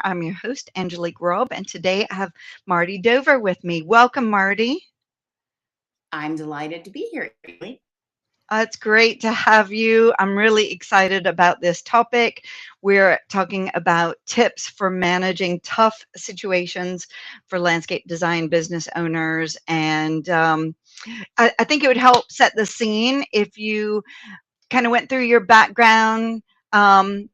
I'm your host, Angelique Robb, and today I have Mardi Dover with me. Welcome, Marty. I'm delighted to be here, Lee. It's great to have you. I'm really excited about this topic. We're talking about tips for managing tough situations for landscape design business owners. And I think it would help set the scene if you kind of went through your background. Um,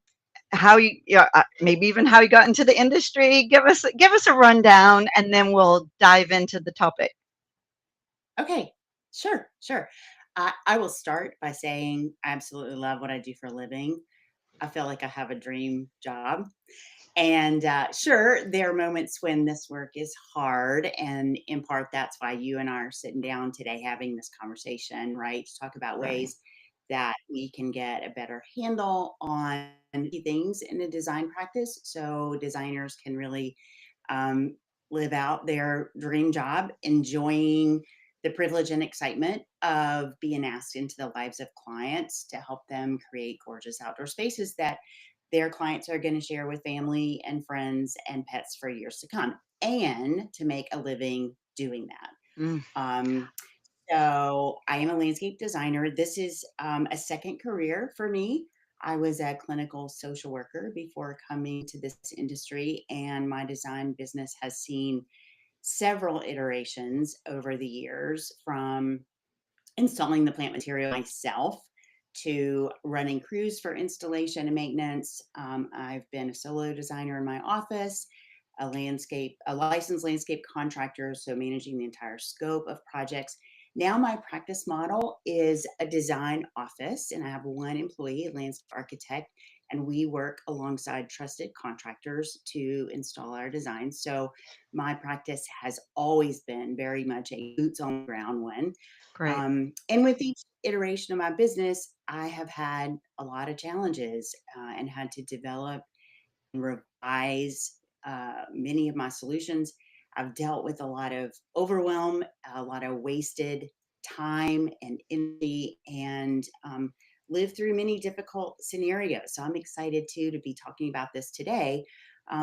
how you yeah, maybe even how you got into the industry. Give us a rundown, and then we'll dive into the topic. Okay, sure. I will start by saying I absolutely love what I do for a living. I feel like I have a dream job. And sure, there are moments when this work is hard. And in part, that's why you and I are sitting down today having this conversation, right? To talk about Right. ways that we can get a better handle on key things in a design practice so designers can really um, live out their dream job, enjoying the privilege and excitement of being asked into the lives of clients to help them create gorgeous outdoor spaces that their clients are going to share with family and friends and pets for years to come, and to make a living doing Mm, that. So I am a landscape designer. This is a second career for me. I was a clinical social worker before coming to this industry, and my design business has seen several iterations over the years, from installing the plant material myself to running crews for installation and maintenance. I've been a solo designer in my office, a licensed landscape contractor, so managing the entire scope of projects. Now my practice model is a design office, and I have one employee, a landscape architect, and we work alongside trusted contractors to install our designs. So my practice has always been very much a boots on the ground one. great. And with each iteration of my business, I have had a lot of challenges and had to develop and revise many of my solutions. I've dealt with a lot of overwhelm, a lot of wasted time and energy, and lived through many difficult scenarios. So I'm excited too to be talking about this today,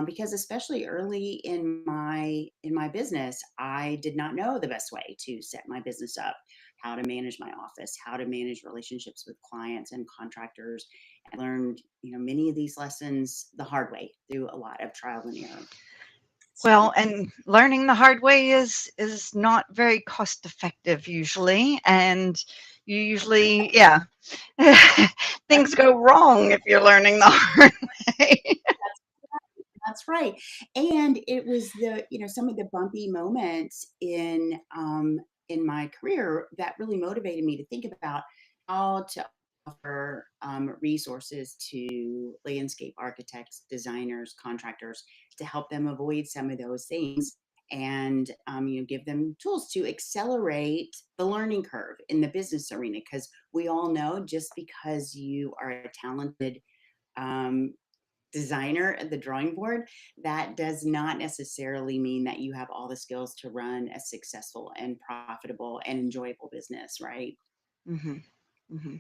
because especially early in my business, I did not know the best way to set my business up, how to manage my office, how to manage relationships with clients and contractors. I learned, many of these lessons the hard way through a lot of trial and error. Well, So, and learning the hard way is not very cost effective usually, and you usually, yeah, things go wrong if you're learning the hard way. that's right. And it was some of the bumpy moments in my career that really motivated me to think about how to offer resources to landscape architects, designers, contractors to help them avoid some of those things, and give them tools to accelerate the learning curve in the business arena, because we all know just because you are a talented um, designer at the drawing board, that does not necessarily mean that you have all the skills to run a successful and profitable and enjoyable business, right? hmm hmm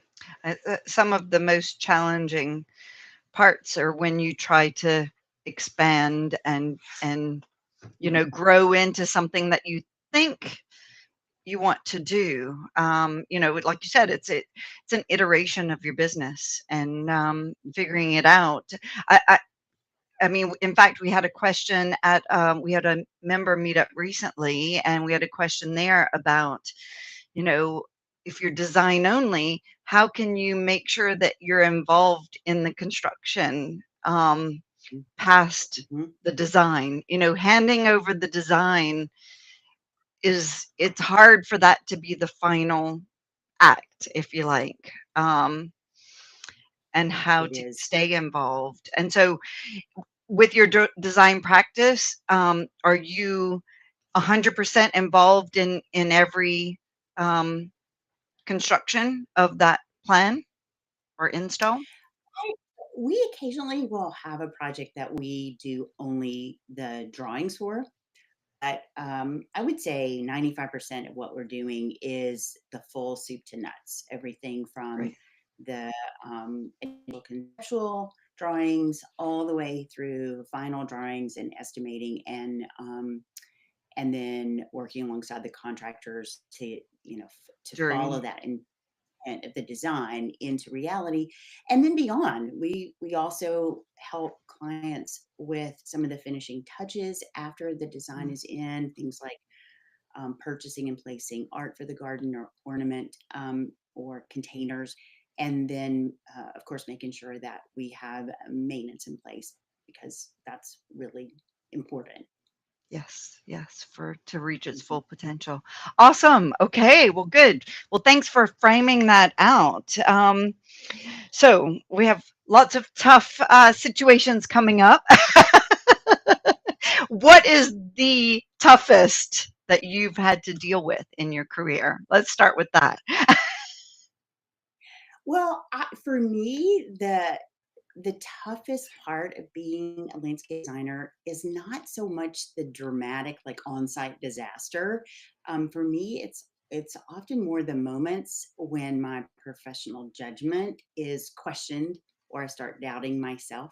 Some of the most challenging parts are when you try to expand and grow into something that you think you want to do. Like you said, it's an iteration of your business and figuring it out. I, I I mean, in fact, we had a member meetup recently, and we had a question there about, you know, if you're design only, how can you make sure that you're involved in the construction past Mhm. the design? Handing over the design it's hard for that to be the final act, if you like, and how It to is. stay involved. And so, with your design practice, are you 100% involved in every um, construction of that plan or install? I- We occasionally will have a project that we do only the drawings for, but I would say 95% of what we're doing is the full soup to nuts, everything from Great. the initial conceptual drawings all the way through final drawings and estimating, and then working alongside the contractors to, to follow Journey. that and of the design into reality and then beyond. We also help clients with some of the finishing touches after the design Mm. is in, things like purchasing and placing art for the garden or ornament, or containers, and then of course making sure that we have maintenance in place because that's really important. Yes, yes, for to reach its Mhm. full potential. Awesome. Okay, well, good. Well, thanks for framing that out. So we have lots of tough situations coming up. What is the toughest that you've had to deal with in your career? Let's start with that. Well, for me, the toughest part of being a landscape designer is not so much the dramatic, like on-site disaster. For me, it's often more the moments when my professional judgment is questioned or I start doubting myself.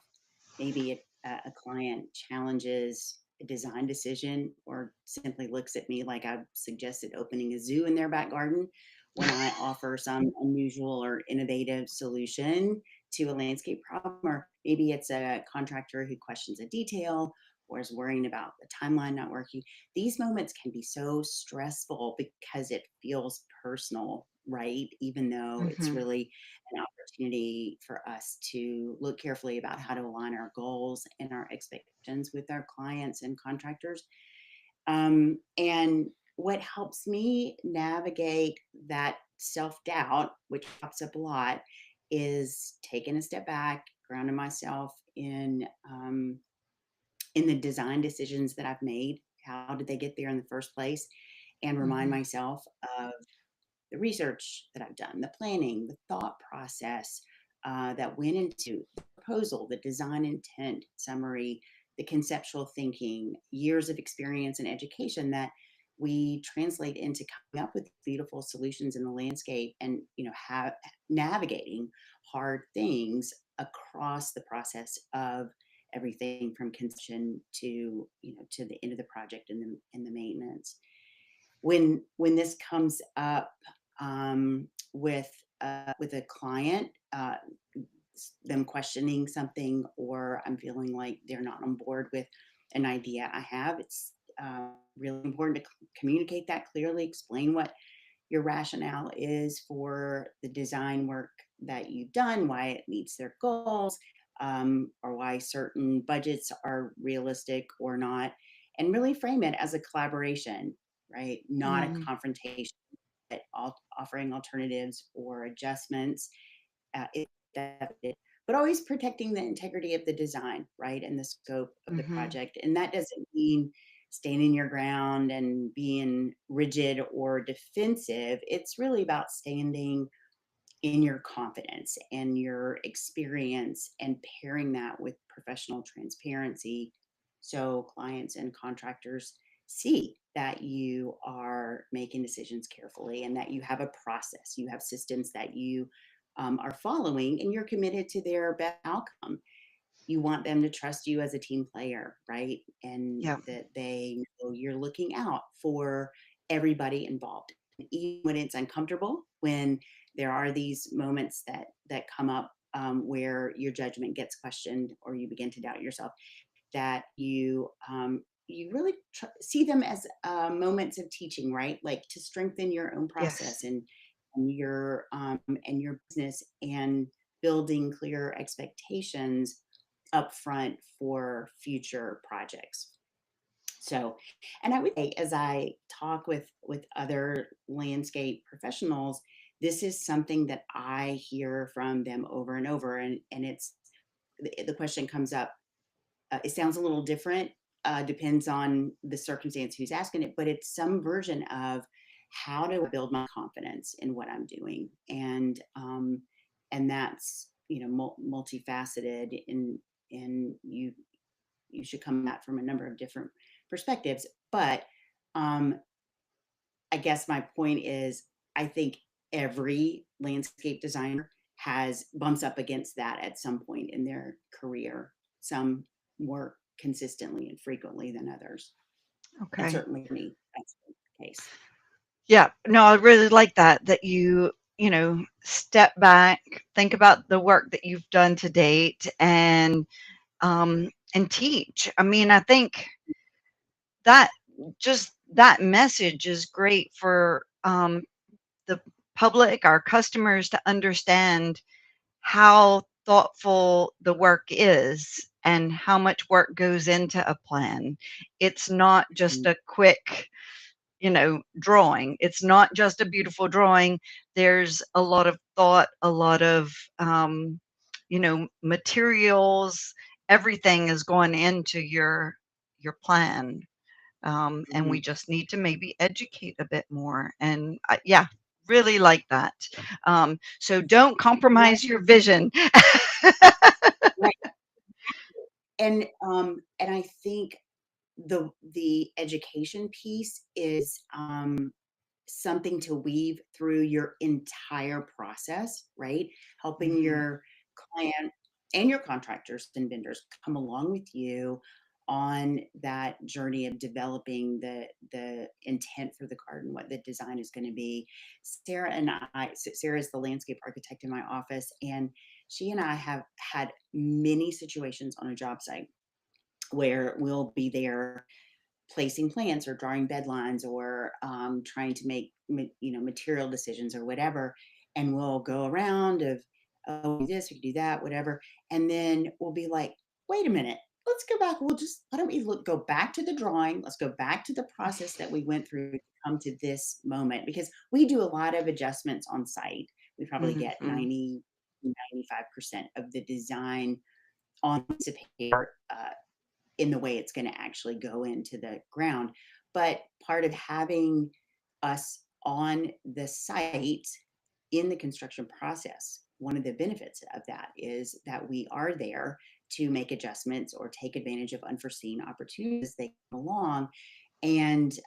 Maybe a client challenges a design decision or simply looks at me like I've suggested opening a zoo in their back garden when I offer some unusual or innovative solution to a landscape problem, or maybe it's a contractor who questions a detail or is worrying about the timeline not working. These moments can be so stressful because it feels personal, right? Even though it's Hmm. really an opportunity for us to look carefully about how to align our goals and our expectations with our clients and contractors. And what helps me navigate that self doubt, which pops up a lot, is taking a step back, grounding myself in the design decisions that I've made. How did they get there in the first place? And remind Hmm. myself of the research that I've done, the planning, the thought process that went into the proposal, the design intent summary, the conceptual thinking, years of experience and education that we translate into coming up with beautiful solutions in the landscape and have navigating hard things across the process of everything from conception to to the end of the project and the maintenance. When this comes up with a client, them questioning something, or I'm feeling like they're not on board with an idea I have, it's really important to communicate that clearly, explain what your rationale is for the design work that you've done, why it meets their goals, or why certain budgets are realistic or not, and really frame it as a collaboration, right? Not a Hmm. confrontation, but offering alternatives or adjustments. If that's it, but always protecting the integrity of the design, right, and the scope of the Hmm. project. And that doesn't mean standing your ground and being rigid or defensive. It's really about standing in your confidence and your experience and pairing that with professional transparency so clients and contractors see that you are making decisions carefully and that you have a process, you have systems that you are following, and you're committed to their best outcome. You want them to trust you as a team player, right? And Yeah. that they know you're looking out for everybody involved. Even when it's uncomfortable, when there are these moments that come up where your judgment gets questioned or you begin to doubt yourself, that you really see them as moments of teaching, right? Like to strengthen your own Yes. process and your business, and building clear expectations upfront for future projects. So, and I would say, as I talk with other landscape professionals, this is something that I hear from them over and over, and it's the question comes up. It sounds a little different, depends on the circumstance who's asking it, but it's some version of how do I build my confidence in what I'm doing, and that's multifaceted, and you should come at from a number of different perspectives. But um, I guess my point is, I think every landscape designer has bumps up against that at some point in their career. Some more consistently and frequently than others. And Okay. certainly for me, that's the case. Yeah. No, I really like that, that you know, step back, think about the work that you've done to date and teach. I mean, I think that just that message is great for the public, our customers to understand how thoughtful the work is and how much work goes into a plan. It's not just Mm, a quick, drawing. It's not just a beautiful drawing. There's a lot of thought, a lot of, materials. Everything is going into your plan, and we mhm. just need to maybe educate a bit more. And yeah, really like that. So don't Right, compromise your vision. right. And I think the education piece is something to weave through your entire process, right? Helping Mhm. your client and your contractors and vendors come along with you on that journey of developing the intent for the card and what the design is going to be. Sarah is the landscape architect in my office, and she and I have had many situations on a job site where we'll be there placing plants or drawing bed lines or trying to make material decisions or whatever, and we'll go around of, oh, we do this, we can do that, whatever, and then we'll be like, wait a minute, let's go back. We'll just, why don't we go back to the drawing, let's go back to the process that we went through to come to this moment, because we do a lot of adjustments on site. We probably get Mhm. 90-95% of the design on piece of paper, in the way it's going to actually go into the ground. But part of having us on the site in the construction process, one of the benefits of that is that we are there to make adjustments or take advantage of unforeseen opportunities as they come along. And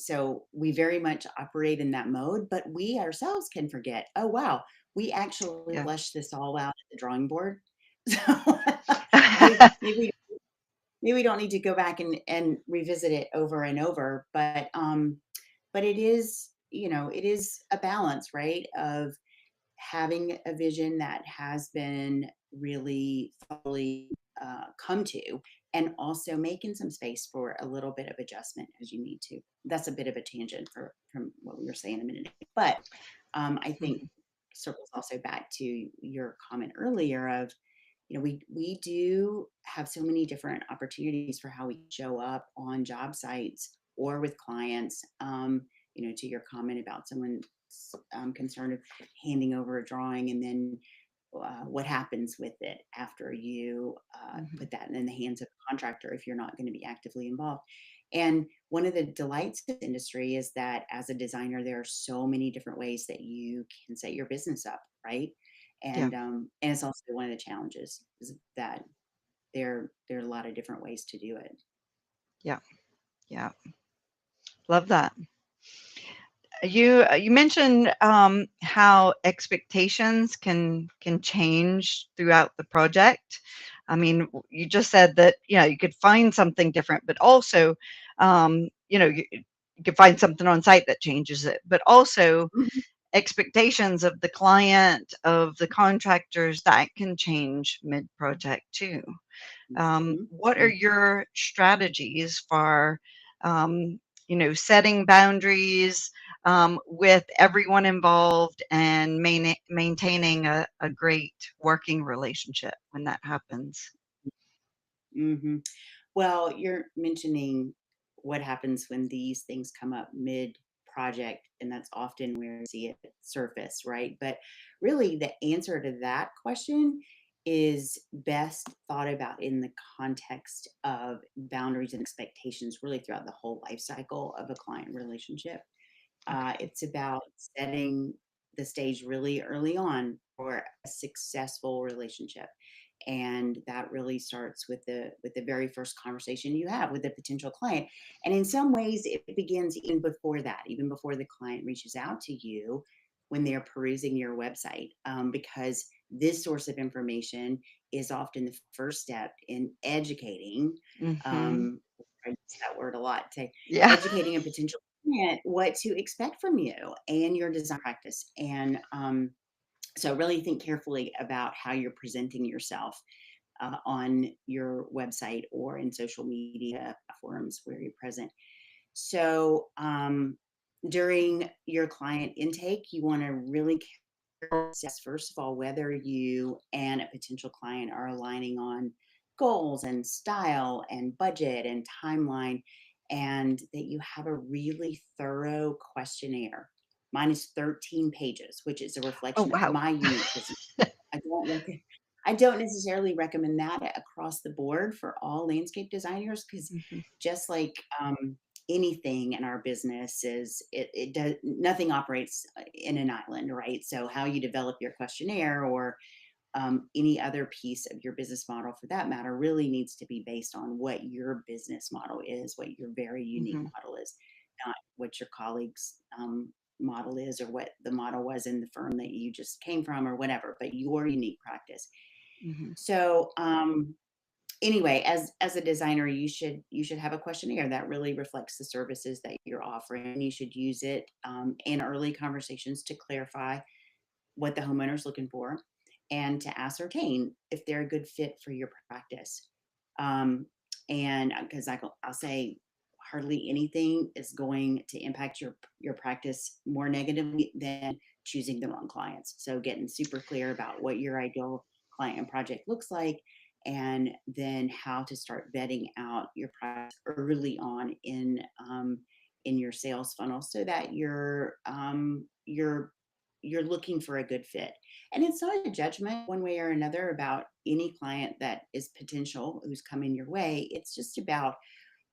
so we very much operate in that mode, but we ourselves can forget, oh wow, we actually Yeah. fleshed this all out at the drawing board. So maybe we don't need to go back and revisit it over and over, but it is, it is a balance, right, of having a vision that has been really thoroughly come to, and also making some space for a little bit of adjustment as you need to. That's a bit of a tangent from what we were saying a minute ago, but I think Mhm. circles also back to your comment earlier of, we do have so many different opportunities for how we show up on job sites or with clients. To your comment about someone's concern of handing over a drawing, and then what happens with it after you Mhm. put that in the hands of a contractor if you're not going to be actively involved. And one of the delights of the industry is that as a designer, there are so many different ways that you can set your business up, right? Yeah. And it's also one of the challenges is that there are a lot of different ways to do it. Yeah. Yeah. Love that. You mentioned how expectations can change throughout the project. I mean, you just said that you could find something different, but also you could find something on site that changes it, but also Mhm, expectations of the client, of the contractors, that can change mid project too. mhm, What are mhm. your strategies for, setting boundaries with everyone involved and maintaining a great working relationship when that happens? Mhm. Well, you're mentioning what happens when these things come up mid project, and that's often where you see it surface, right? But really, the answer to that question is best thought about in the context of boundaries and expectations, really throughout the whole life cycle of a client relationship. Okay. It's about setting the stage really early on for a successful relationship, and that really starts with the very first conversation you have with a potential client. And in some ways, it begins even before that, even before the client reaches out to you. when they're perusing your website, because this source of information is often the first step in educating. Mhm. Um, I use that word a lot, to Yeah. educating a potential client what to expect from you and your design practice. And so really think carefully about how you're presenting yourself on your website or in social media platforms where you're present. So during your client intake, you want to really assess, first of all, whether you and a potential client are aligning on goals and style and budget and timeline, and that you have a really thorough questionnaire. Mine is 13 pages, which is a Oh, reflection of wow. my unique business. I don't I don't necessarily recommend that across the board for all landscape designers, because Mhm, just like anything in our business is, it does, nothing operates in an island, right? So how you develop your questionnaire, or any other piece of your business model for that matter, really needs to be based on what your business model is, what your very unique mhm, model is, not what your colleagues model is, or what the model was in the firm that you just came from, or whatever, but your unique practice. mhm, So anyway, as a designer, you should have a questionnaire that really reflects the services that you're offering. You should use it in early conversations to clarify what the homeowner's looking for, and to ascertain if they're a good fit for your practice. Um, and because I'll say hardly anything is going to impact your practice more negatively than choosing the wrong clients. So getting super clear about what your ideal client and project looks like, and then how to start vetting out your products early on in your sales funnel, so that you're looking for a good fit. And it's not a judgment one way or another about any client that is potential who's coming your way. It's just about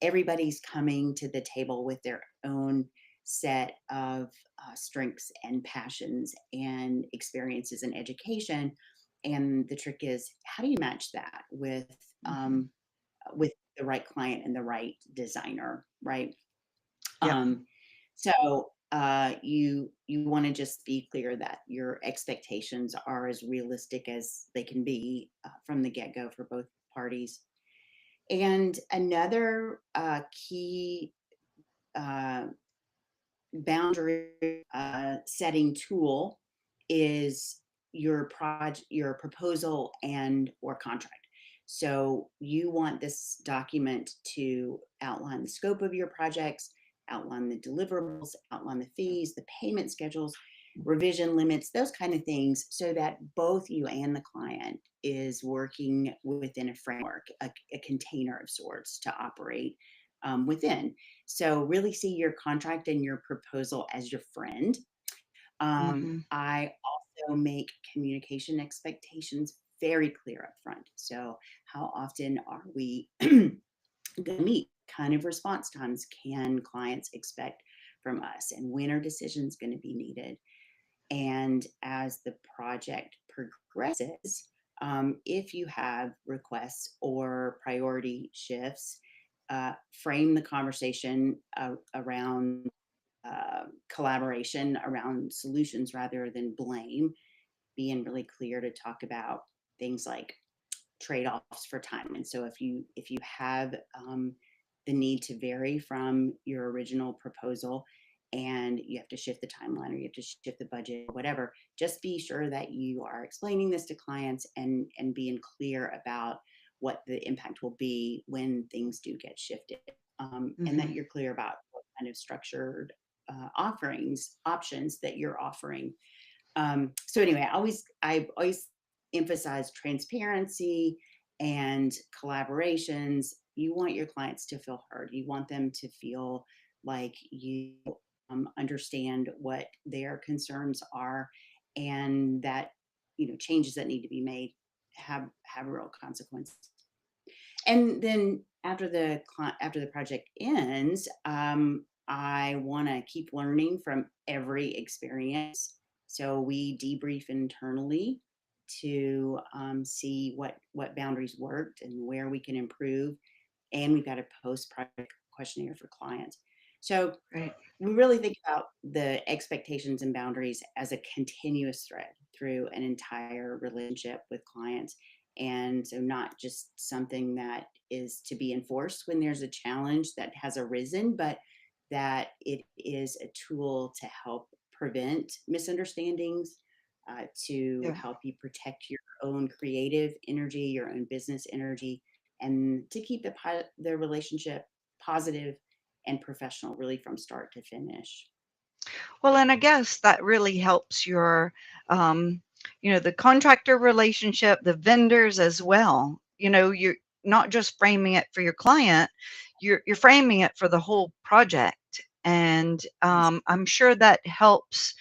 everybody's coming to the table with their own set of strengths and passions and experiences and education. And the trick is, how do you match that mhm. with the right client and the right designer, right? Yep. Um, so you want to just be clear that your expectations are as realistic as they can be from the get go for both parties. And another key uh, boundary setting tool is your proposal and or contract. So you want this document to outline the scope of your projects, outline the deliverables, outline the fees, the payment schedules, revision limits, those kind of things, so that both you and the client is working within a framework, a container of sorts to operate within. So really see your contract and your proposal as your friend. Mhm, I also make communication expectations very clear up front. So how often are we going to meet? Kind of response times can clients expect from us? And when are decisions going to be needed? And as the project progresses, if you have requests or priority shifts, frame the conversation around collaboration, around solutions rather than blame, being really clear to talk about things like trade-offs for time. And so if you have the need to vary from your original proposal, and you have to shift the timeline, or you have to shift the budget, or whatever, just be sure that you are explaining this to clients, and being clear about what the impact will be when things do get shifted, and that mhm, you're clear about what kind of structured options that you're offering. So anyway, I always emphasize transparency and collaborations. You want your clients to feel heard. You want them to feel like you understand what their concerns are, and that changes that need to be made have real consequences. And then after the project ends, I want to keep learning from every experience. So we debrief internally to see what boundaries worked and where we can improve. And we've got a post project questionnaire for clients. So Right. we really think about the expectations and boundaries as a continuous thread through an entire relationship with clients. And so, not just something that is to be enforced when there's a challenge that has arisen, but that it is a tool to help prevent misunderstandings, to Yeah. help you protect your own creative energy, your own business energy, and to keep the relationship positive and professional really from start to finish. Well, and I guess that really helps your, um, the contractor relationship, the vendors as well. You're not just framing it for your client, you're framing it for the whole project. And Yes. I'm sure that helps,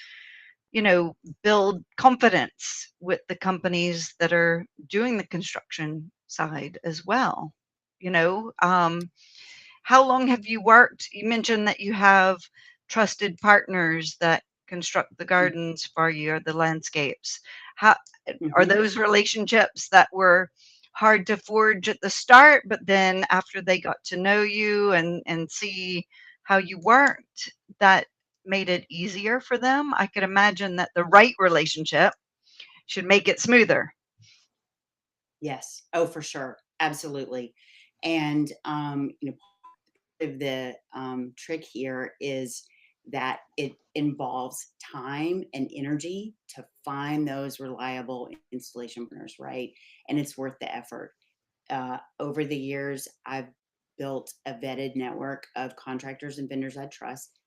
build confidence with the companies that are doing the construction side as well. You know, um, how long have you worked? You mentioned that you have trusted partners that construct the gardens for you or the landscapes. How are Mm-hmm. those relationships that were hard to forge at the start, but then after they got to know you and see how you worked, that made it easier for them? I could imagine that the right relationship should make it smoother. Yes. Oh, for sure. Absolutely. And part of the trick here is that it involves time and energy to find those reliable installation partners, right? And it's worth the effort. Over the years, I've built a vetted network of contractors and vendors I trust,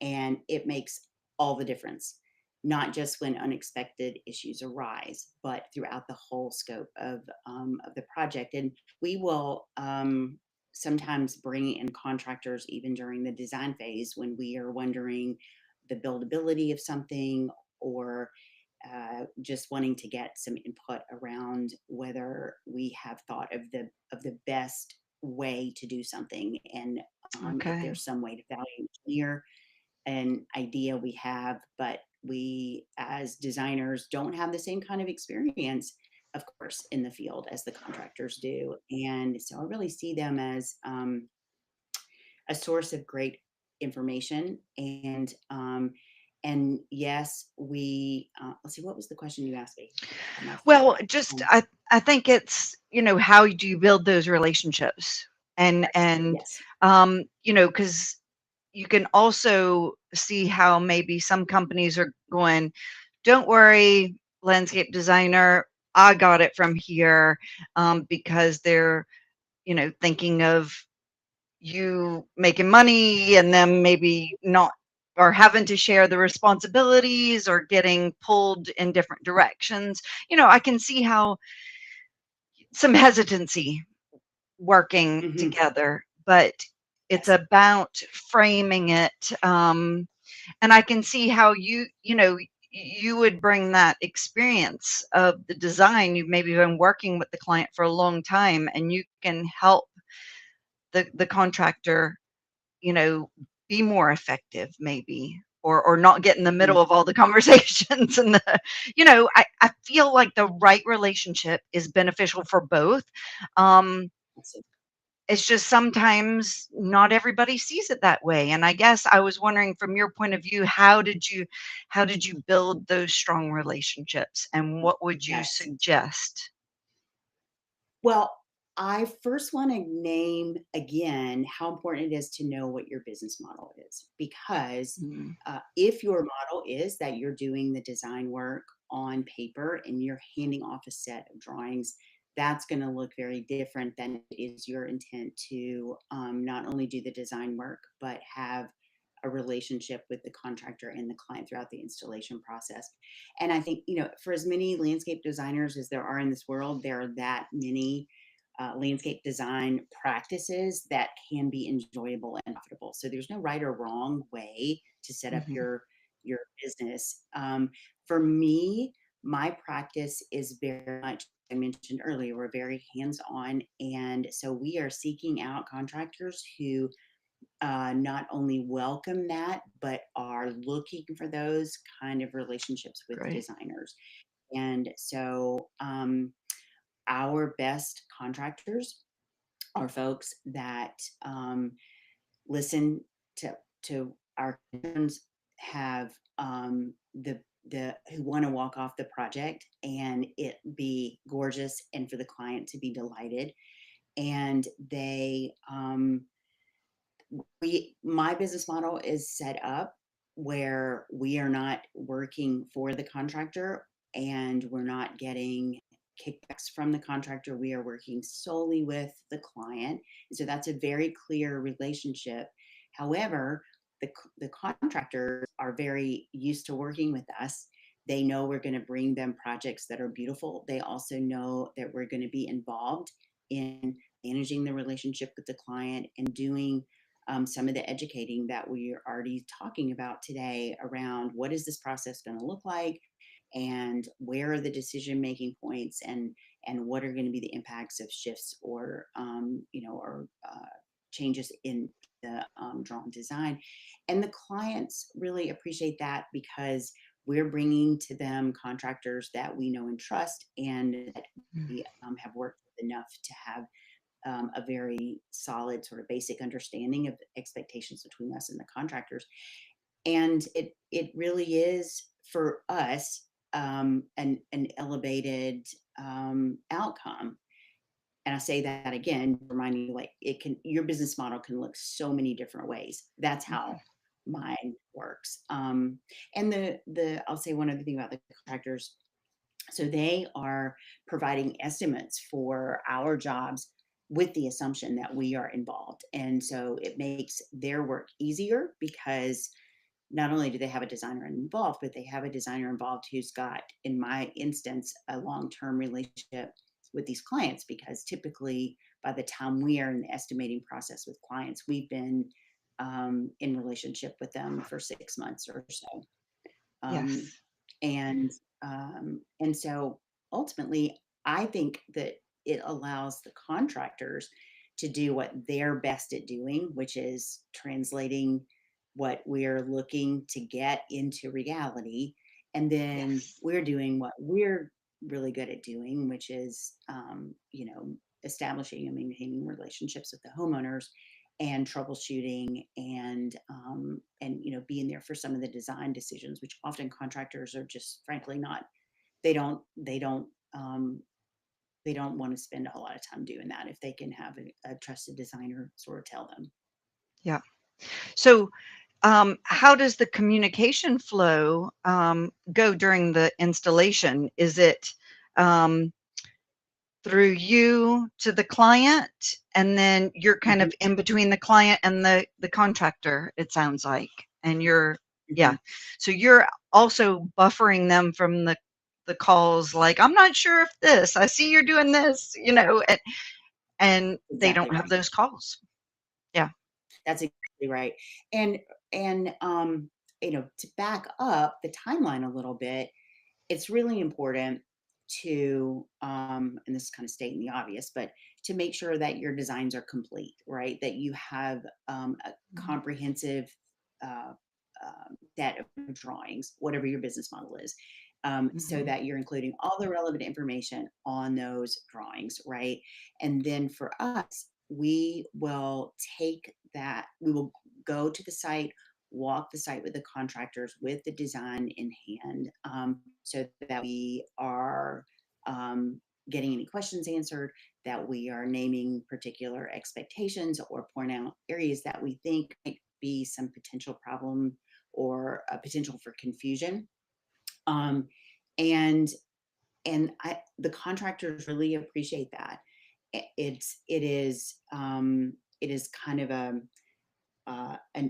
and it makes all the difference, not just when unexpected issues arise, but throughout the whole scope of the project. And we will sometimes bring in contractors even during the design phase when we are wondering the buildability of something, or just wanting to get some input around whether we have thought of the best way to do something, and if Okay. there's some way to value engineer an idea we have, but we as designers don't have the same kind of experience, of course, in the field as the contractors do. And so I really see them as a source of great information. And yes, we let's see, what was the question you asked me? I Well, forgot. just Um, I think it's, how do you build those relationships? And right. and Yes. because you can also see how maybe some companies are going, "Don't worry, landscape designer, I got it from here," because they're, thinking of you making money and them maybe not or having to share the responsibilities or getting pulled in different directions. I can see how some hesitancy working Hmm. together, but it's Yes. about framing it. And I can see how you would bring that experience of the design. You've maybe been working with the client for a long time, and you can help the contractor, you know, be more effective maybe, or not get in the Hmm. middle of all the conversations and I feel like the right relationship is beneficial for both. Um, it's just sometimes not everybody sees it that way. And I guess I was wondering from your point of view, how did you build those strong relationships and what would you Yes. suggest? Well, I first want to name again how important it is to know what your business model is. Because Mm, if your model is that you're doing the design work on paper and you're handing off a set of drawings, that's going to look very different than it is your intent to not only do the design work, but have a relationship with the contractor and the client throughout the installation process. And I think, for as many landscape designers as there are in this world, there are that many landscape design practices that can be enjoyable and profitable. So there's no right or wrong way to set up mhm. your business. For me, my practice is very much, I mentioned earlier, we're very hands on. And so we are seeking out contractors who not only welcome that, but are looking for those kind of relationships with Great. designers. And so our best contractors are folks that listen to our concerns have the who want to walk off the project and it be gorgeous and for the client to be delighted. And they we my business model is set up where we are not working for the contractor and we're not getting kickbacks from the contractor. We are working solely with the client. So that's a very clear relationship. However, the contractors are very used to working with us. They know we're going to bring them projects that are beautiful. They also know that we're going to be involved in managing the relationship with the client and doing some of the educating that we are already talking about today around what is this process going to look like and where are the decision making points and what are going to be the impacts of shifts or changes in the drawn design. And the clients really appreciate that because we're bringing to them contractors that we know and trust and that we have worked with enough to have a very solid sort of basic understanding of expectations between us and the contractors. And it really is for us an elevated outcome. And I say that again, reminding you, like, it can, your business model can look so many different ways. That's how mine works. And I'll say one other thing about the contractors. So they are providing estimates for our jobs with the assumption that we are involved. And so it makes their work easier because not only do they have a designer involved, but they have a designer involved who's got, in my instance, a long-term relationship with these clients, because typically by the time we are in the estimating process with clients, we've been in relationship with them for 6 months or so. Um, Yes. and and so ultimately, I think that it allows the contractors to do what they're best at doing, which is translating what we're looking to get into reality. And then Yes. we're doing what we're really good at doing, which is, establishing and maintaining relationships with the homeowners and troubleshooting and being there for some of the design decisions, which often contractors are just frankly not. They don't they don't um, they don't want to spend a whole lot of time doing that if they can have a trusted designer sort of tell them. Yeah. So, how does the communication flow go during the installation? Is it um, through you to the client, and then you're kind Mhm, of in between the client and the contractor, it sounds like, and you're yeah. mhm. So you're also buffering them from the calls like, "I'm not sure if this, I see you're doing this," and they Exactly don't have right. those calls. Yeah. That's exactly right. And to back up the timeline a little bit, it's really important to and this is kind of stating the obvious, but to make sure that your designs are complete, right? That you have a Mhm. comprehensive uh, set of drawings, whatever your business model is, so Mhm. that you're including all the relevant information on those drawings, right? And then for us, we will take that, we will go to the site, walk the site with the contractors with the design in hand, so that we are getting any questions answered, that we are naming particular expectations or point out areas that we think might be some potential problem or a potential for confusion. Um, and the contractors really appreciate that. It is kind of an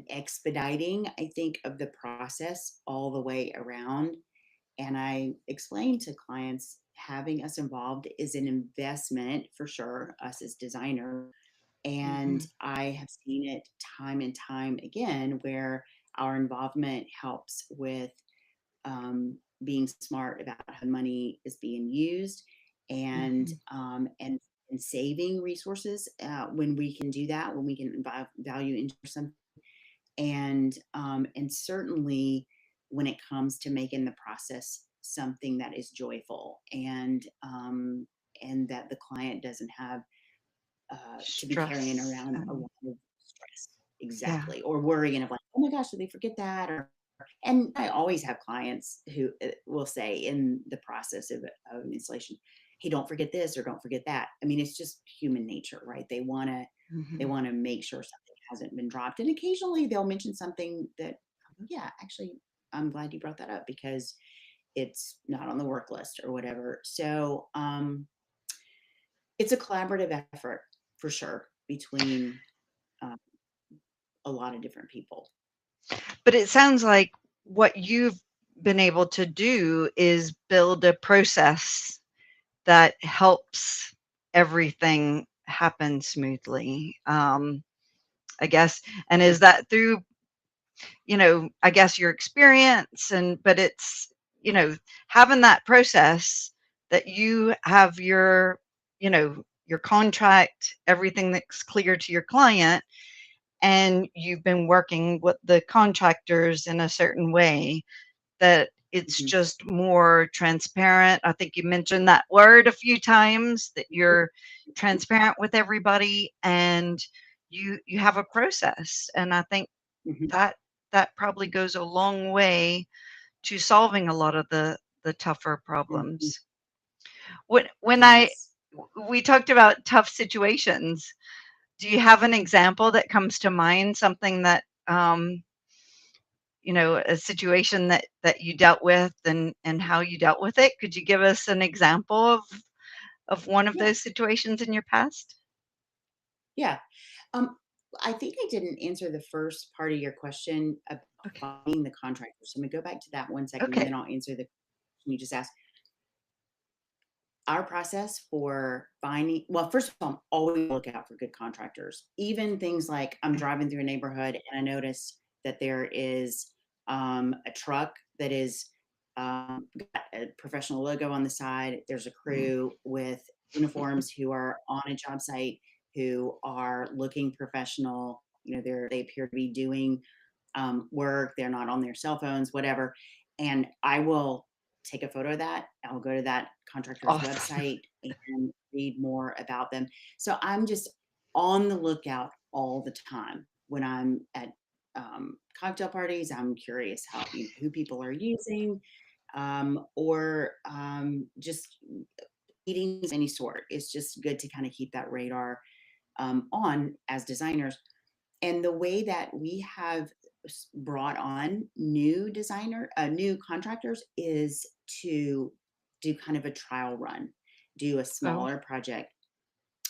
expediting, I think, of the process all the way around. And I explain to clients having us involved is an investment for sure, us as designers. And Mhm. I have seen it time and time again where our involvement helps with being smart about how money is being used and Mhm. and saving resources when we can do that, when we can value into something, and certainly when it comes to making the process something that is joyful and that the client doesn't have to be carrying Stress around a and lot of stress. Yeah. exactly, or worrying of like, oh my gosh, did they forget that? Or and I always have clients who will say in the process of an installation, hey, don't forget this or don't forget that. I mean, it's just human nature, right? They Mhm. want to make sure something hasn't been dropped. And occasionally they'll mention something that, yeah, actually, I'm glad you brought that up because it's not on the work list or whatever. So it's a collaborative effort for sure between uh, a lot of different people. But it sounds like what you've been able to do is build a process that helps everything happen smoothly, I guess. And is that through, I guess your experience but it's, you know, having that process that you have your contract, everything that's clear to your client, and you've been working with the contractors in a certain way that it's Mhm. just more transparent. I think you mentioned that word a few times, that you're transparent with everybody and you have a process. And I think Mhm. that that probably goes a long way to solving a lot of the tougher Mhm. problems. When I Yes. we talked about tough situations, do you have an example that comes to mind, something that a situation that you dealt with and how you dealt with it? Could you give us an example of one of Yeah. those situations in your past? Yeah. Um, I think I didn't answer the first part of your question about Okay. finding the contractor. So I'm gonna go back to that one second, and Okay. then I'll answer the question you just asked. Our process for finding, well, first of all, I'm always look out for good contractors. Even things like I'm Okay. driving through a neighborhood and I notice that there is a truck that is got a professional logo on the side. There's a Mhm. crew with uniforms who are on a job site who are looking professional. They appear to be doing work. They're not on their cell phones, whatever. And I will take a photo of that. I'll go to that contractor's Awesome. website and read more about them. So I'm just on the lookout all the time when I'm at cocktail parties. I'm curious who people are using, or just meetings of any sort. It's just good to kind of keep that radar on as designers. And the way that we have brought on new contractors is to do kind of a trial run, do a Oh, smaller project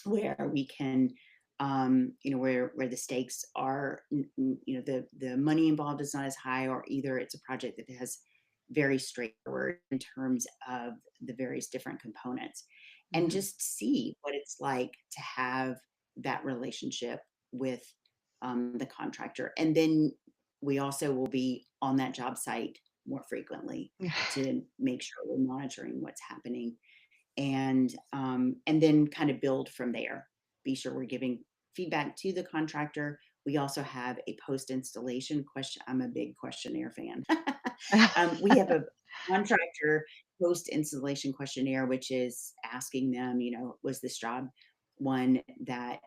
where we can, where the stakes are, the money involved is not as high, or either it's a project that has very straightforward in terms of the various different components, and mhm. just see what it's like to have that relationship with the contractor. And then we also will be on that job site more frequently to make sure we're monitoring what's happening, and then kind of build from there. Be sure we're giving feedback to the contractor. We also have a post installation question. I'm a big questionnaire fan. We have a contractor post installation questionnaire, which is asking them, was this job one that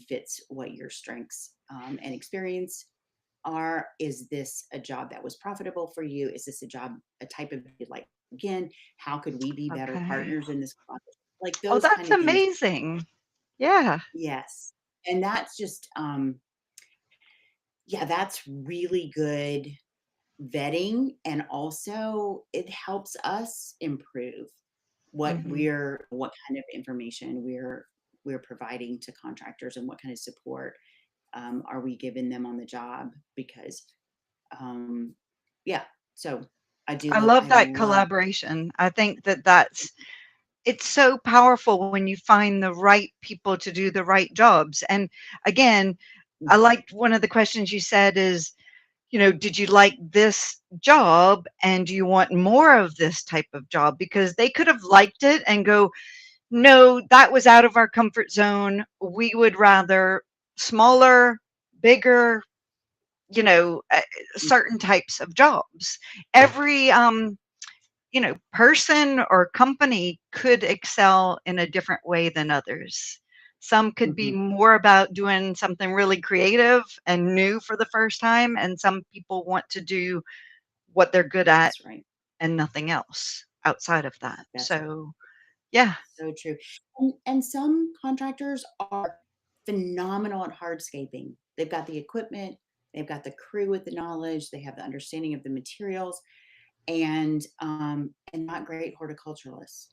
fits what your strengths and experience are? Is this a job that was profitable for you? Is this a type of you'd like again? How could we be better Okay. partners in this process? Like Oh, those that's kind of things. amazing. Yeah. Yes. And that's just yeah, that's really good vetting, and also it helps us improve Mhm. what kind of information we're providing to contractors, and what kind of support are we giving them on the job, because um yeah, so I love I that love. collaboration. I think that's it's so powerful when you find the right people to do the right jobs. And again, I liked one of the questions you said is, did you like this job and do you want more of this type of job? Because they could have liked it and go, no, that was out of our comfort zone. We would rather smaller, bigger, certain types of jobs. Every person or company could excel in a different way than others. Some could be Mhm. more about doing something really creative and new for the first time, and some people want to do what they're good at That's right. and nothing else outside of that. That's right. So, yeah. So true. And some contractors are phenomenal at hardscaping. They've got the equipment, they've got the crew with the knowledge, they have the understanding of the materials, and not great horticulturalists.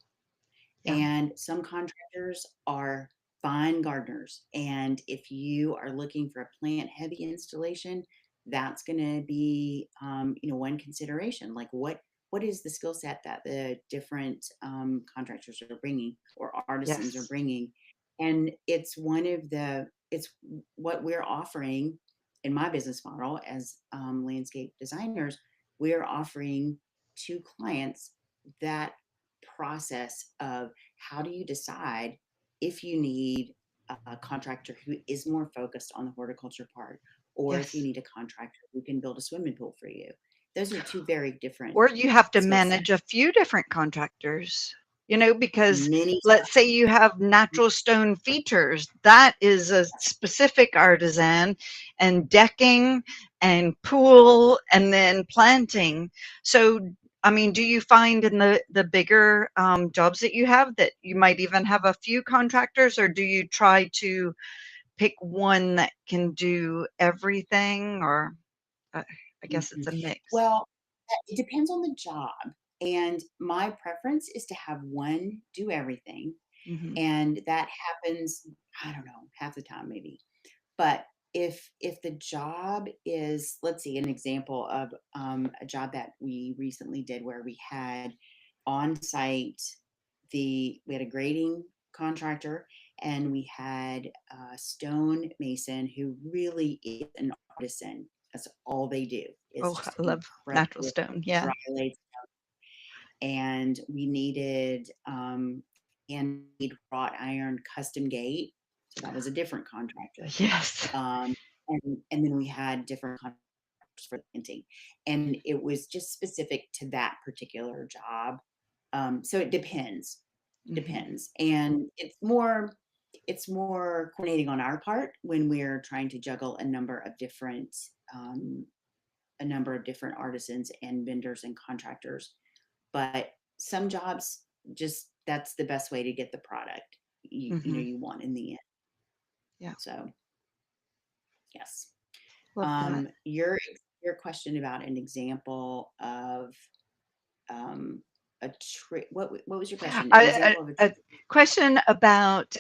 Yeah. And some contractors are fine gardeners. And if you are looking for a plant heavy installation, that's going to be, one consideration. Like what is the skill set that the different contractors are bringing or artisans are Yes. bringing? And it's what we're offering in my business model as landscape designers. We're offering to clients that process of how do you decide if you need a contractor who is more focused on the horticulture part, or if you Yes. need a contractor who can build a swimming pool for you. Those are two very different Or you have to skill sets. manage a few different contractors, because Many let's say you have natural stone features, that is a specific artisan, and decking and pool and then planting. So, I mean, do you find in the bigger jobs that you have that you might even have a few contractors, or do you try to pick one that can do everything? Or I guess it's Mhm. a mix. Well, it depends on the job. And my preference is to have one do everything. Hmm. And that happens, I don't know, half the time maybe. But if the job is, let's see, an example of a job that we recently did where we had on site we had a grading contractor and we had a stone mason who really is an artisan. That's all they do is Oh, just I love natural incredible stone. Yeah. dry laid. And we needed handmade wrought iron custom gate. So that was a different contractor. Yes. Um, and then we had different contractors for painting, and it was just specific to that particular job. So it depends. It Mhm. depends, and it's more coordinating on our part when we're trying to juggle um, a number of different artisans and vendors and contractors. But some jobs, just that's the best way to get the product Mhm. you want in the end. Yeah. So yes. Love that. Your question about an example of um, a trick. What was your question? An I example of a a trick. question about,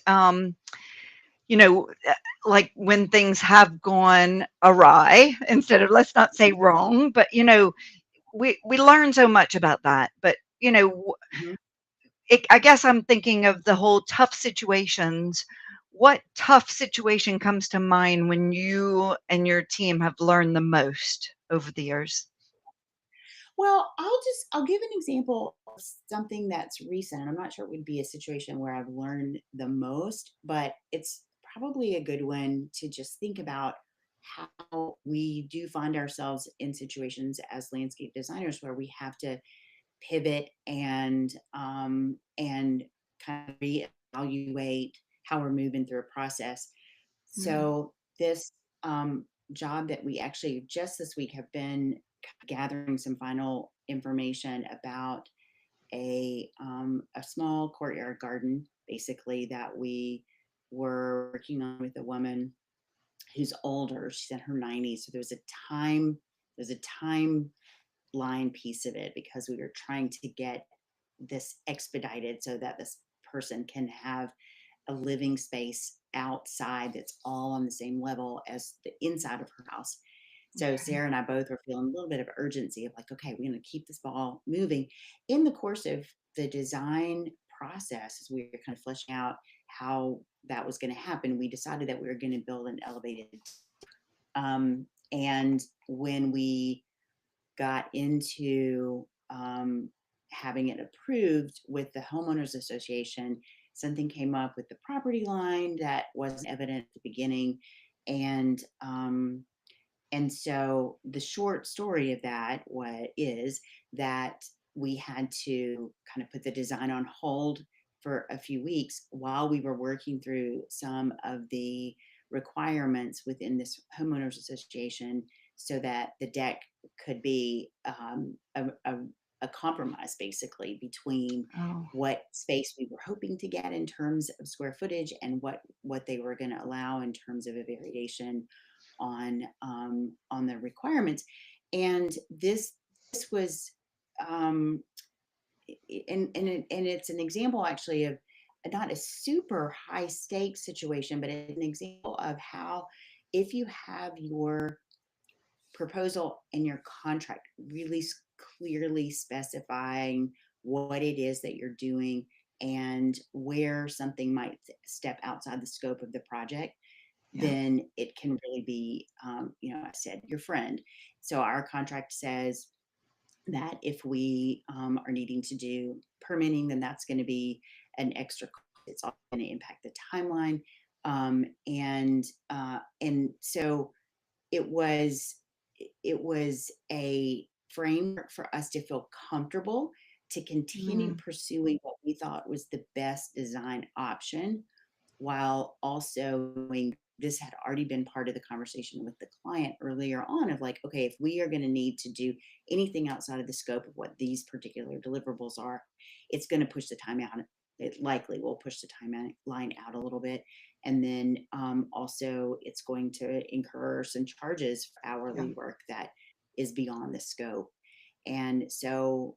you know, uh, like when things have gone awry, instead of, let's not say wrong, but, we learn so much about that. But, Mhm. I guess I'm thinking of the whole tough situations. What tough situation comes to mind when you and your team have learned the most over the years? Well, I'll give an example of something that's recent. I'm not sure it would be a situation where I've learned the most, but it's probably a good one to just think about how we do find ourselves in situations as landscape designers where we have to pivot and kind of reevaluate how we're moving through a process. Mm. So this job that we actually just this week have been gathering some final information about a small courtyard garden, basically that we were working on with a woman who's older. She's in her 90s, so there's a timeline piece of it because we were trying to get this expedited so that this person can have a living space outside that's all on the same level as the inside of her house. So Okay. Sarah and I both were feeling a little bit of urgency of like, okay, we're going to keep this ball moving. In the course of the design process, as we were kind of fleshing out how that was going to happen, we decided that we were going to build an elevated. And when we got into having it approved with the homeowners association, something came up with the property line that wasn't evident at the beginning, and so the short story of that what is that we had to kind of put the design on hold for a few weeks while we were working through some of the requirements within this homeowners association so that the deck could be a compromise basically between Oh, what space we were hoping to get in terms of square footage and what they were going to allow in terms of a variation on the requirements. And this was um, and it's an example actually of not a super high stakes situation, but it's an example of how if you have your proposal and your contract really clearly specifying what it is that you're doing and where something might step outside the scope of the project, yeah, then it can really be, I said, your friend. So our contract says that if we are needing to do permitting, then that's going to be an extra cost. It's all going to impact the timeline. And so it was it was a framework for us to feel comfortable to continue mm, pursuing what we thought was the best design option while also knowing this had already been part of the conversation with the client earlier on of like, okay, if we are going to need to do anything outside of the scope of what these particular deliverables are, it's going to push the time out. It likely will push the timeline out a little bit. And then also, it's going to incur some charges for yeah, hourly work that is beyond the scope. And so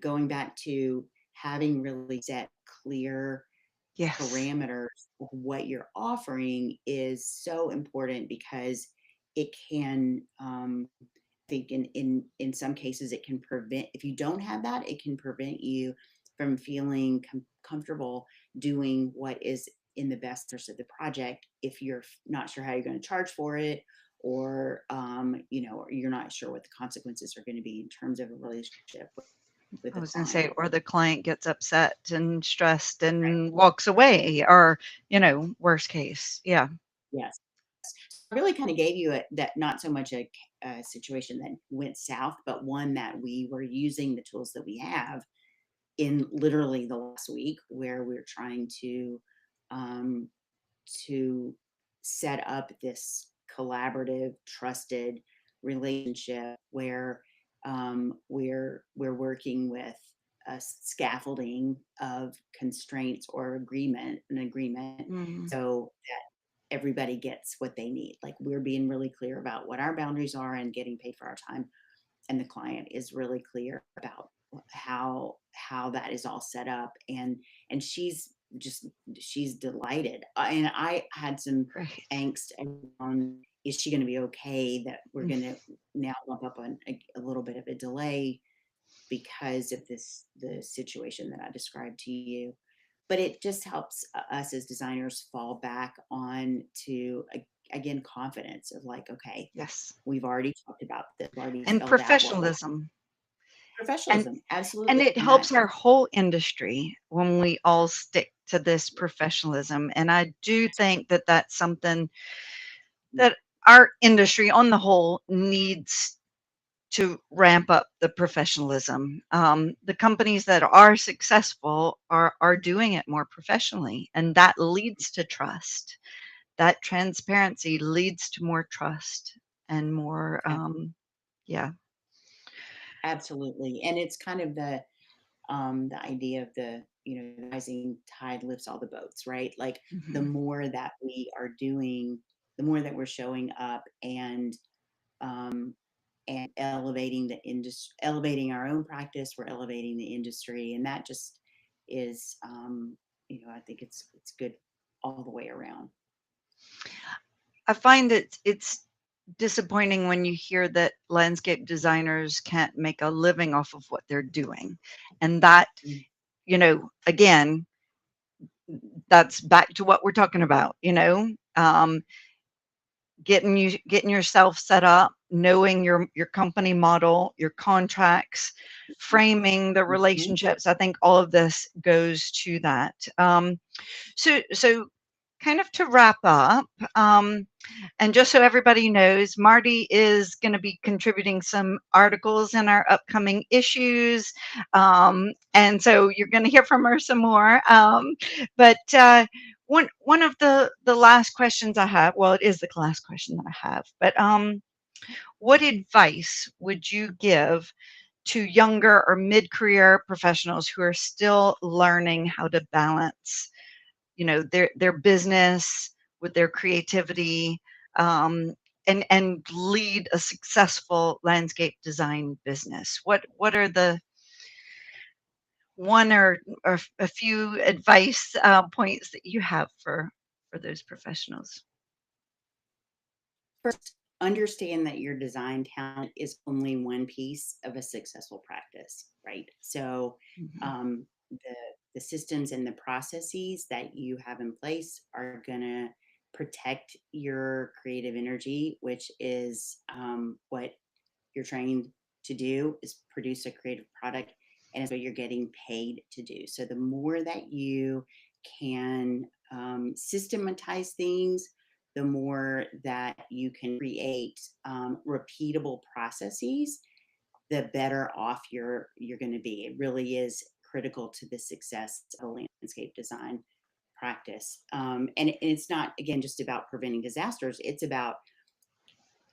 going back to having really set clear yes, parameters of what you're offering is so important because it can think in some cases it can prevent, if you don't have that, it can prevent you from feeling comfortable doing what is in the best interest of the project if you're not sure how you're going to charge for it, or or you're not sure what the consequences are going to be in terms of a relationship with I the was going to say, client. or the client gets upset and stressed Right. and walks away, or, worst case. Yeah. Yes. So I really kind of gave you that, not so much a situation that went south, but one that we were using the tools that we have in literally the last week, where we're trying um, to set up this collaborative, trusted relationship where we're working with a scaffolding of constraints or an agreement, Mm, so that everybody gets what they need. Like, we're being really clear about what our boundaries are and getting paid for our time, and the client is really clear about how that is all set up, and she's delighted. And I had some great. angst around, is she going to be okay that we're Mm, going to now bump up on a little bit of a delay because of the situation that I described to you. But it just helps us as designers fall back on to again confidence of like, okay, yes. we've already talked about this, we've already And spelled out what we're professionalism. And professionalism, and absolutely. it And helps that's our whole industry when we all stick to this professionalism. And I do think that that's something that our industry on the whole needs to ramp up the professionalism. The companies that are successful are doing it more professionally, and that leads to trust. That transparency leads to more trust and more, yeah. absolutely. And it's kind of the idea of the rising tide lifts all the boats, right? Like, the Mhm. more that we are doing, the more that we're showing up um, and elevating the industry, elevating our own practice, we're elevating the industry, and that just is, I think it's good all the way around. I find it's disappointing when you hear that landscape designers can't make a living off of what they're doing, and that, Mm. again, that's back to what we're talking about, getting yourself set up, knowing your company model, your contracts, framing the Mhm. relationships. I think all of this goes to that. So kind of to wrap up, and just so everybody knows, Marty is going to be contributing some articles in our upcoming issues. And so you're going to hear from her some more. But one of the last questions I have, well, it is the last question that I have, but what advice would you give to younger or mid-career professionals who are still learning how to balance, their business with their creativity, um, and lead a successful landscape design business? What are the one or a few advice points that you have for those professionals? First, understand that your design talent is only one piece of a successful practice, right? So, Mhm. the systems and the processes that you have in place are gonna protect your creative energy, which is what you're trained to do is produce a creative product, and it's what you're getting paid to do. So the more that you can systematize things, the more that you can create repeatable processes, the better off you're going to be. It really is critical to the success of a landscape design practice. And it's not, again, just about preventing disasters. It's about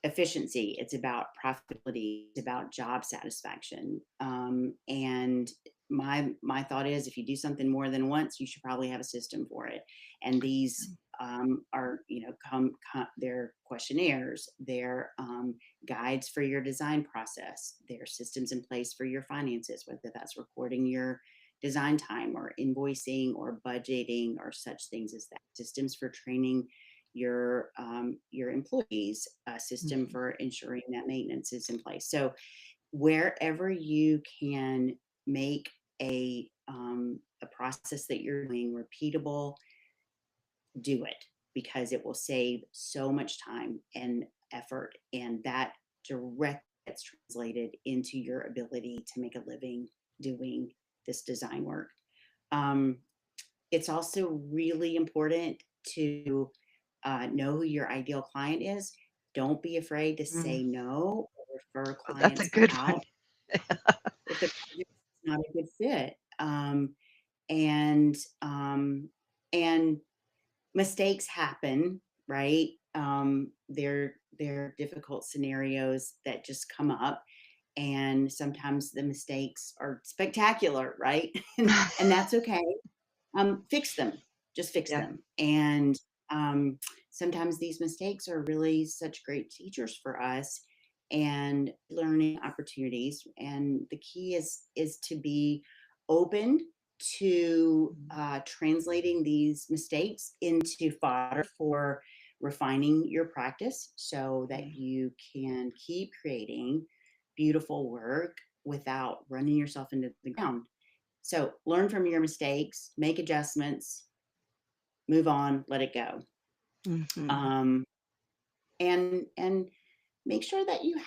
efficiency, it's about profitability, it's about job satisfaction. And my thought is, if you do something more than once, you should probably have a system for it. And these are, they're questionnaires, they're guides for your design process, they're systems in place for your finances, whether that's recording your design time or invoicing or budgeting or such things as that. Systems for training your employees, a system Mhm. for ensuring that maintenance is in place. So wherever you can make a process that you're doing repeatable, do it, because it will save so much time and effort, and that direct gets translated into your ability to make a living doing this design work. Um, it's also really important to know who your ideal client is. Don't be afraid to Mm. say no or refer Oh, that's a clients good one. out if the project is not a good fit. And and mistakes happen, right? They're difficult scenarios that just come up, and sometimes the mistakes are spectacular, right? And that's okay. Fix them, just fix Yeah. them. And um, sometimes these mistakes are really such great teachers for us and learning opportunities. And the key is to be open to Mhm. translating these mistakes into fodder for refining your practice so that Yeah. you can keep creating beautiful work without running yourself into the ground. So learn from your mistakes, make adjustments, move on, let it go. Mhm. Um, and make sure that you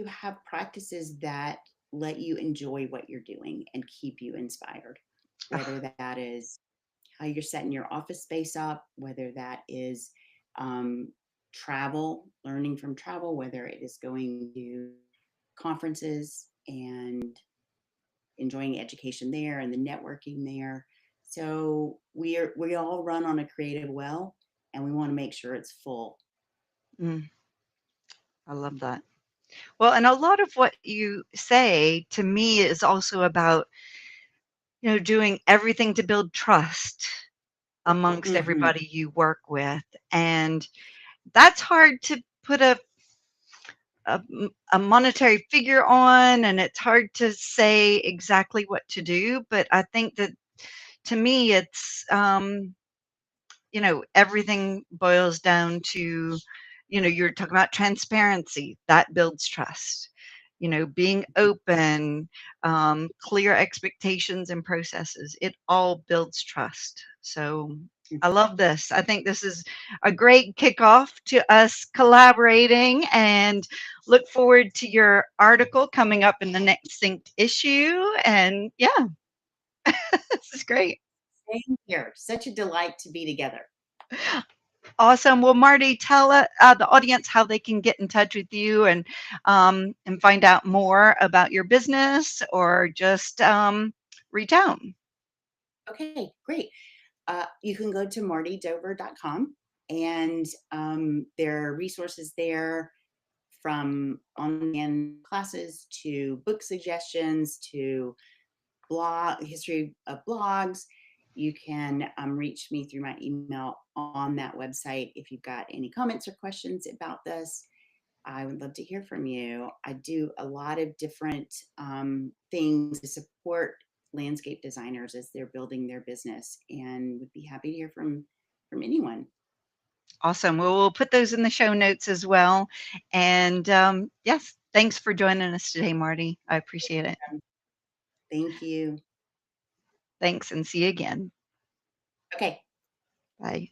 have practices that let you enjoy what you're doing and keep you inspired. Whether that is how you're setting your office space up, whether that is um, travel, learning from travel, whether it is going to conferences and enjoying education there and the networking there. So we all run on a creative well, and we want to make sure it's full. Mm, I love that. Well, and a lot of what you say to me is also about, doing everything to build trust amongst Hmm. everybody you work with. And that's hard to put a monetary figure on, and it's hard to say exactly what to do. But I think that to me, it's, everything boils down to, you're talking about transparency that builds trust, being open, clear expectations and processes. It all builds trust. So I love this. I think this is a great kickoff to us collaborating, and look forward to your article coming up in the next synced issue. And yeah, this is great. Same here. Such a delight to be together. Awesome. Well, Marty, tell the audience how they can get in touch with you and find out more about your business or just reach out. Okay, great. You can go to mardidover.com, and there are resources there, from online classes to book suggestions to blog history of blogs. You can reach me through my email on that website if you've got any comments or questions about this. I would love to hear from you. I do a lot of different things to support landscape designers as they're building their business, and would be happy to hear from anyone. Awesome. Well, we'll put those in the show notes as well. And yes, thanks for joining us today, Marty. I appreciate it. Thank you. Thanks and see you again. Okay. Bye.